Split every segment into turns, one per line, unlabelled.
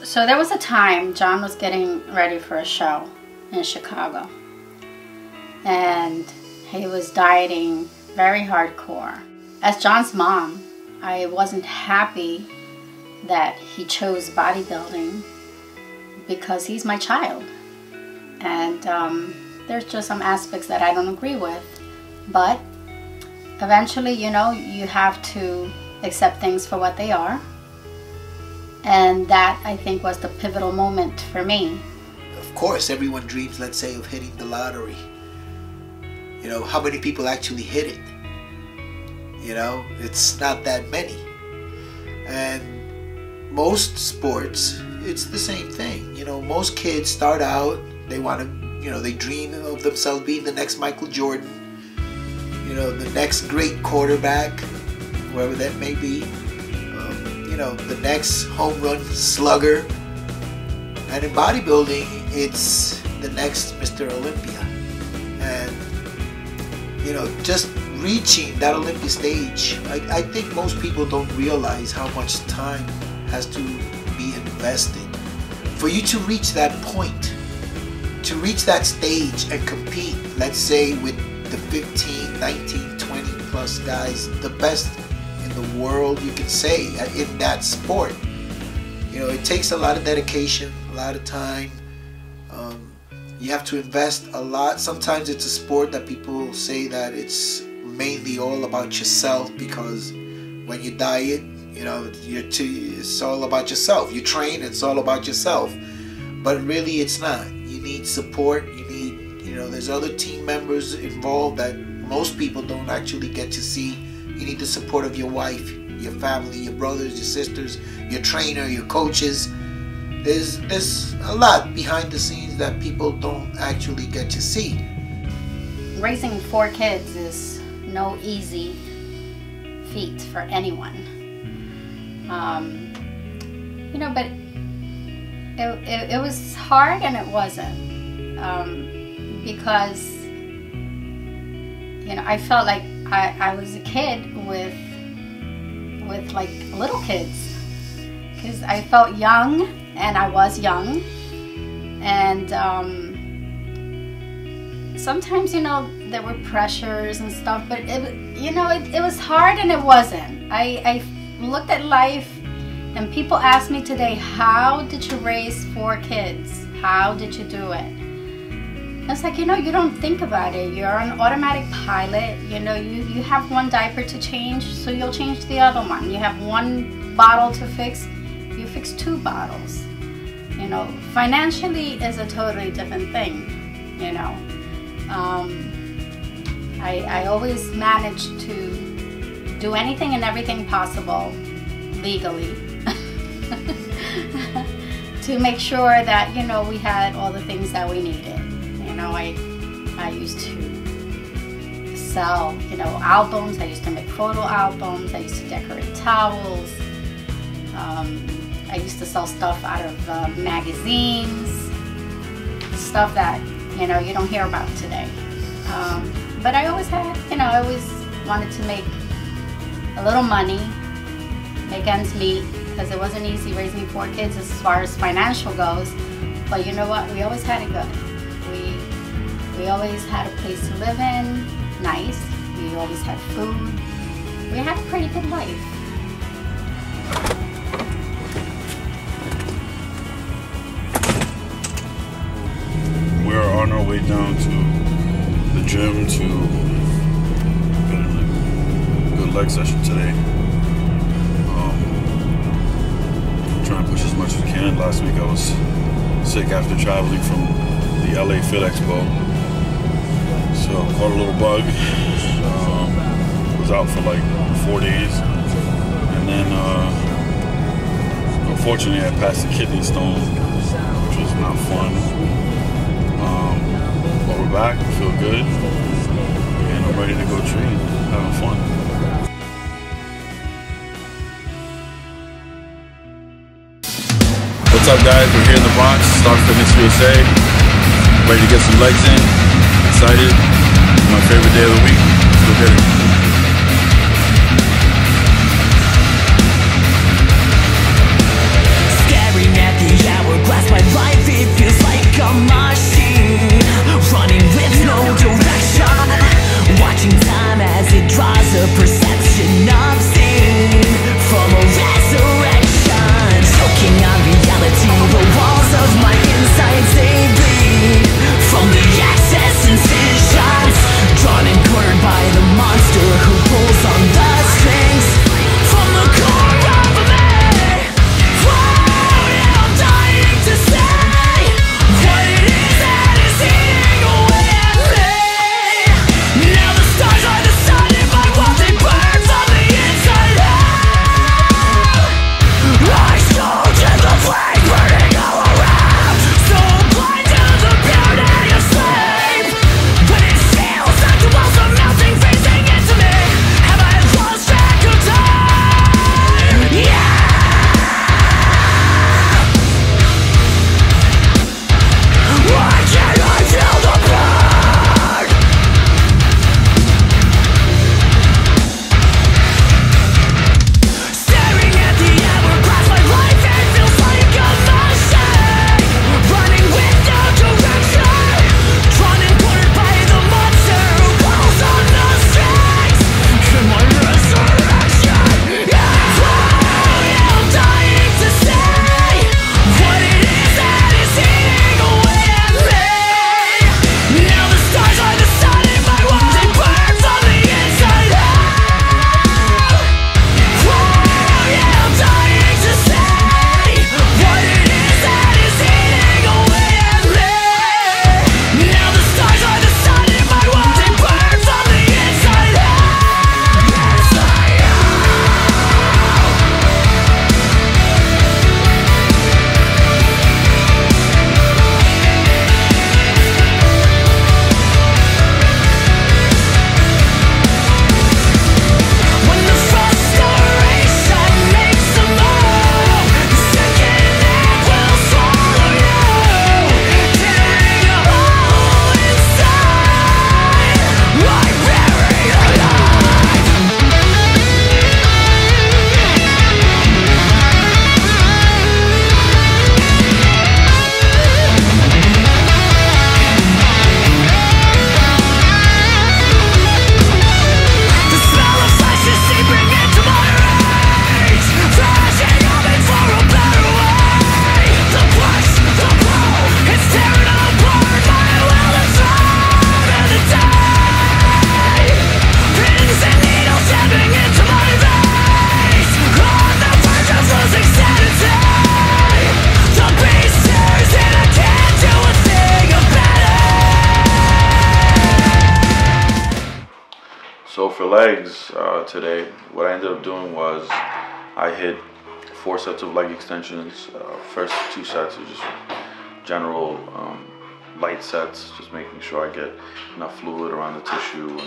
So there was a time John was getting ready for a show in Chicago, and he was dieting very hardcore. As John's mom, I wasn't happy that he chose bodybuilding because he's my child, and there's just some aspects that I don't agree with, but eventually, you know, you have to accept things for what they are. And that, I think, was the pivotal moment for me.
Of course, everyone dreams, let's say, of hitting the lottery. You know, how many people actually hit it? You know, it's not that many. And most sports, it's the same thing. You know, most kids start out, they want to, you know, they dream of themselves being the next Michael Jordan, you know, the next great quarterback, whoever that may be. You know, the next home run slugger. And in bodybuilding, it's the next Mr. Olympia. And, you know, just reaching that Olympia stage, I think most people don't realize how much time has to be invested for you to reach that point, to reach that stage and compete, let's say, with the 15, 19, 20 plus guys, the best the world, you could say, in that sport. You know, it takes a lot of dedication, a lot of time. You have to invest a lot. Sometimes it's a sport that people say that it's mainly all about yourself, because when you diet, you know, it's all about yourself. You train, it's all about yourself. But really, it's not. You need support. You need, you know, there's other team members involved that most people don't actually get to see. You need the support of your wife, your family, your brothers, your sisters, your trainer, your coaches. There's a lot behind the scenes that people don't actually get to see.
Raising 4 kids is no easy feat for anyone. You know, but it was hard and it wasn't, because, you know, I felt like I was a kid with like little kids, because I felt young, and I was young, and sometimes, you know, there were pressures and stuff, but you know, it was hard and it wasn't. I looked at life, and people ask me today, how did you raise 4 kids? How did you do it? It's like, you know, you don't think about it. You're an automatic pilot. You know, you have 1 diaper to change, so you'll change the other one. You have 1 bottle to fix, you fix 2 bottles. You know, financially is a totally different thing, you know. I always managed to do anything and everything possible legally to make sure that, you know, we had all the things that we needed. You know, I used to sell, you know, albums. I used to make photo albums. I used to decorate towels. I used to sell stuff out of magazines, stuff that, you know, you don't hear about today. But I always had, you know, I always wanted to make a little money, make ends meet, because it wasn't easy raising 4 kids as far as financial goes. But you know what? We always had it good. We always had a place to live in, nice. We always had food. We had a pretty good life.
We're on our way down to the gym to get a good leg session today. Trying to push as much as we can. Last week I was sick after traveling from the LA Fit Expo. So caught a little bug, was out for like 4 days, and then unfortunately I passed a kidney stone, which was not fun, but we're back, we feel good, and I'm ready to go train, having fun. What's up guys, we're here in the Bronx, Star Fitness USA, ready to get some legs in, excited. My favorite day of the week. Let's go get it.
Staring at the
legs today, what I ended up doing was I hit 4 sets of leg extensions. First 2 sets are just general light sets, just making sure I get enough fluid around the tissue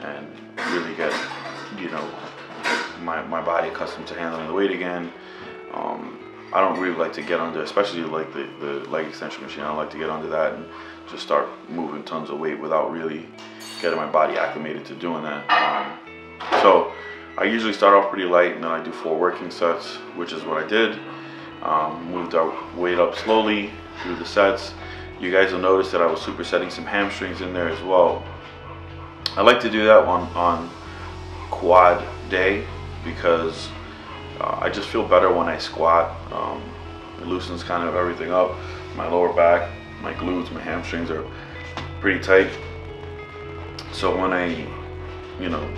and really get, you know, my body accustomed to handling the weight again. I don't really like to get under, especially like the leg extension machine, I don't like to get under that and just start moving tons of weight without really getting my body acclimated to doing that. So I usually start off pretty light and then I do 4 working sets, which is what I did. Moved our weight up slowly through the sets. You guys will notice that I was supersetting some hamstrings in there as well. I like to do that on quad day because I just feel better when I squat. It loosens kind of everything up. My lower back, my glutes, my hamstrings are pretty tight. So when I, you know,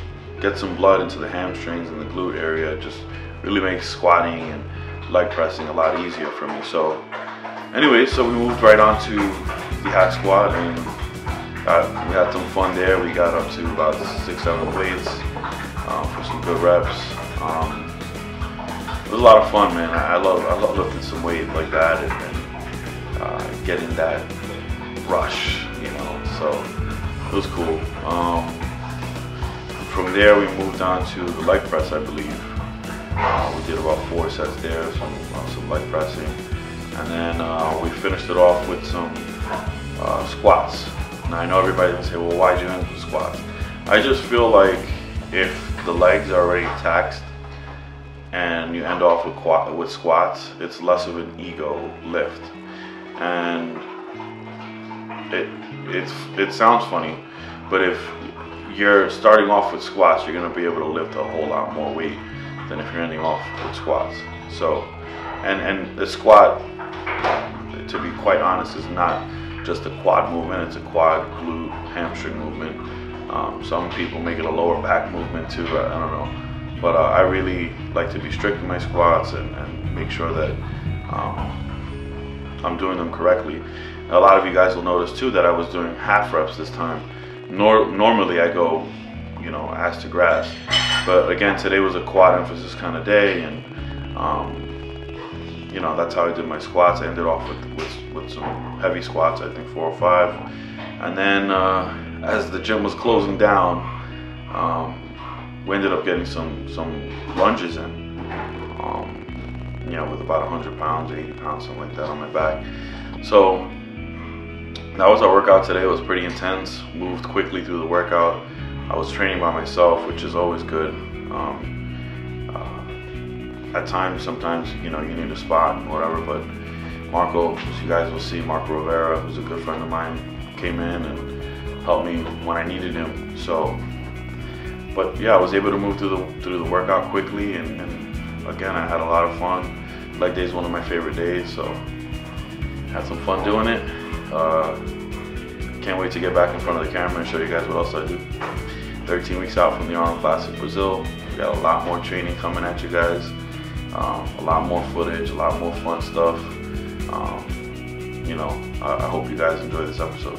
get some blood into the hamstrings and the glute area, it just really makes squatting and leg pressing a lot easier for me. So anyway, so we moved right on to the hack squat and we had some fun there. We got up to about 6-7 weights for some good reps. It was a lot of fun, man. I love lifting some weight like that and getting that rush, you know. So it was cool. From there, we moved on to the leg press, I believe. We did about 4 sets there, some leg pressing, and then we finished it off with some squats. Now I know everybody's gonna say, well, why'd you end with squats? I just feel like if the legs are already taxed and you end off with squats, it's less of an ego lift. And it sounds funny, but if you're starting off with squats, you're gonna be able to lift a whole lot more weight than if you're ending off with squats. So, and the squat, to be quite honest, is not just a quad movement, it's a quad, glute, hamstring movement. Some people make it a lower back movement too, I don't know. But I really like to be strict in my squats and make sure that I'm doing them correctly. And a lot of you guys will notice too that I was doing half reps this time. Normally I go, you know, ass to grass. But again, today was a quad emphasis kind of day, and you know, that's how I did my squats. I ended off with some heavy squats, I think 4 or 5. And then as the gym was closing down, we ended up getting some lunges in, you know, with about 100 pounds, 80 pounds, something like that on my back. So that was our workout today. It was pretty intense, moved quickly through the workout. I was training by myself, which is always good. At times, sometimes, you know, you need a spot or whatever, but Marco, as you guys will see, Marco Rivera, who's a good friend of mine, came in and helped me when I needed him. So, but yeah, I was able to move through the workout quickly, and again, I had a lot of fun. Leg day is one of my favorite days, so had some fun doing it. Can't wait to get back in front of the camera and show you guys what else I do. 13 weeks out from the Arnold Classic Brazil. We got a lot more training coming at you guys. A lot more footage, a lot more fun stuff. You know, I hope you guys enjoy this episode.